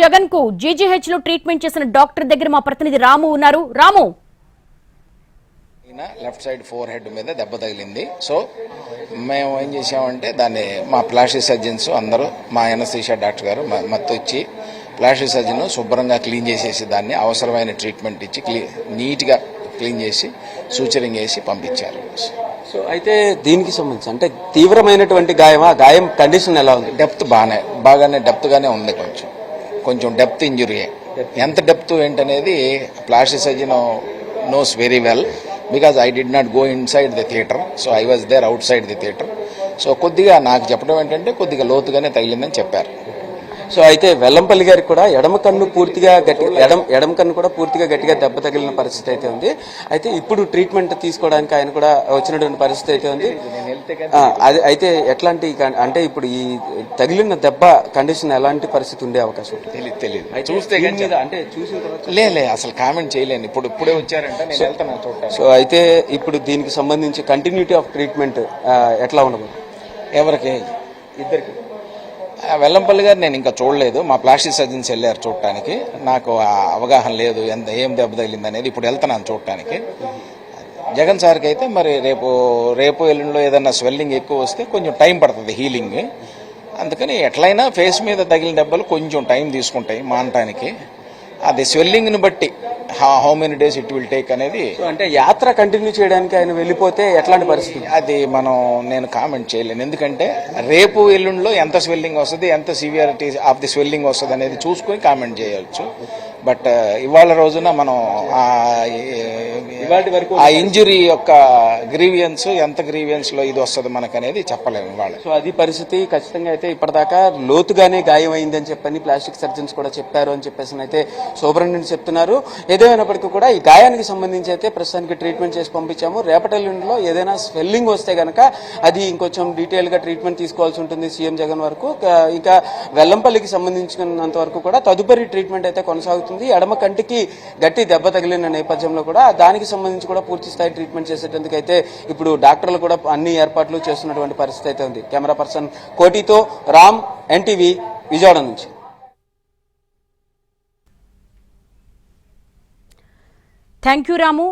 జగన్ కు జీజీహెచ్ లో ట్రీట్మెంట్ చేసిన డాక్టర్ దగ్గర మా ప్రతినిధి రాము ఉన్నారు. రాము, లెఫ్ట్ సైడ్ ఫోర్ హెడ్ మీద దెబ్బ తగిలింది. సో మేము ఏం చేసామంటే దాన్ని మా ప్లాస్టిక్ సర్జన్స్ అందరూ మా ఎనస్థీషియా డాక్టర్ గారు మొత్తం ఇచ్చి ప్లాస్టిక్ సర్జన్ శుభ్రంగా క్లీన్ చేసేసి దాన్ని అవసరమైన ట్రీట్మెంట్ ఇచ్చి నీట్గా క్లీన్ చేసి సూచరింగ్ వేసి పంపించారు. సో అయితే దీనికి సంబంధించి అంటే తీవ్రమైనటువంటి గాయమా, గాయం కండిషన్ ఎలా ఉంది? డెప్త్ బాగానే డెప్త్గానే ఉంది. కొంచెం డెప్త్ ఇంజురీయే. ఎంత డెప్త్ ఏంటనేది plastic surgeon knows very well because I did not go inside the theatre, so I was there outside the theatre. So కొద్దిగా నాకు చెప్పడం ఏంటంటే కొద్దిగా లోతుగానే తగిలిందని చెప్పారు. సో అయితే వెల్లంపల్లి గారికి కూడా ఎడమ కన్ను కూడా పూర్తిగా గట్టిగా దెబ్బ తగిలిన పరిస్థితి అయితే ఉంది. అయితే ఇప్పుడు ట్రీట్మెంట్ తీసుకోవడానికి ఆయన కూడా వచ్చినటువంటి పరిస్థితి అయితే ఉంది. అయితే ఎట్లాంటి అంటే ఇప్పుడు ఈ తగిలిన దెబ్బ కండిషన్ ఎలాంటి పరిస్థితి ఉండే అవకాశం తెలియదు చూస్తే అంటే చూసిన లే అసలు కామెంట్ చేయలేను. ఇప్పుడే వచ్చారంటే నేను వెళ్తాను చూడటానికి. సో అయితే ఇప్పుడు దీనికి సంబంధించి కంటిన్యూటీ ఆఫ్ ట్రీట్మెంట్ ఎట్లా ఉండబోతుంది? ఎవరికి? ఇద్దరికి. వెల్లంపల్లి గారు నేను ఇంకా చూడలేదు. మా ప్లాస్టిక్ సర్జన్స్ వెళ్ళారు చూడటానికి. నాకు అవగాహన లేదు ఏం దెబ్బ తగిలింది అనేది. ఇప్పుడు వెళ్తున్నాను చూడటానికి. జగన్ సార్కి అయితే మరి రేపు ఎల్లుండిలో ఏదన్నా స్వెల్లింగ్ ఎక్కువ వస్తే కొంచెం టైం పడుతుంది హీలింగ్. అందుకని ఎట్లయినా ఫేస్ మీద తగిలిన దెబ్బలు కొంచెం టైం తీసుకుంటాయి మానటానికి. అది స్వెల్లింగ్ని బట్టి how many days it will take అనేది. అంటే యాత్ర కంటిన్యూ చేయడానికి ఆయన వెళ్ళిపోతే ఎట్లాంటి పరిస్థితి? అది నేను కామెంట్ చేయలేను. ఎందుకంటే రేపు ఎల్లుండిలో ఎంత స్వెల్లింగ్ వస్తుంది, ఎంత సివియారిటీ ఆఫ్ ది స్వెల్లింగ్ వస్తుంది అనేది చూసుకొని కామెంట్ చేయవచ్చు. బట్ ఇవాళ రోజున మనం ఆ ఇంజురీ యొక్క గ్రీవియన్స్ ఎంత గ్రీవియన్స్ లో ఇది వస్తుంది మనకు అనేది చెప్పలేము ఇవాళ. సో అది పరిస్థితి. ఖచ్చితంగా అయితే ఇప్పటిదాకా లోతుగానే గాయం అయిందని చెప్పని ప్లాస్టిక్ సర్జన్స్ కూడా చెప్పారు అని చెప్పేసి అయితే సుబ్రహ్మణ్యం చెప్తున్నారు. ఏదేమైనప్పటికీ కూడా ఈ గాయానికి సంబంధించి అయితే ప్రస్తుతానికి ట్రీట్మెంట్ చేసి పంపించాము. రేపటి ఎల్లుండిలో ఏదైనా స్వెల్లింగ్ వస్తే గనక అది ఇంకొంచెం డీటెయిల్ గా ట్రీట్మెంట్ తీసుకోవాల్సి ఉంటుంది సీఎం జగన్ వరకు. ఇక వెల్లంపల్లికి సంబంధించినంత వరకు కూడా తదుపరి ట్రీట్మెంట్ అయితే కొనసాగుతుంది. ఎడమ కంటికి గట్టి దెబ్బ తగిలిన నేపథ్యంలో కూడా దానికి సంబంధించి కూడా పూర్తి స్థాయి ట్రీట్మెంట్ చేసేందుకు అయితే ఇప్పుడు డాక్టర్లు కూడా అన్ని ఏర్పాట్లు చేస్తున్నటువంటి పరిస్థితి అయితే ఉంది. కెమెరా పర్సన్ కోటితో రామ్, ఎన్టీవీ, విజయవాడ నుంచి. Thank you Ramu.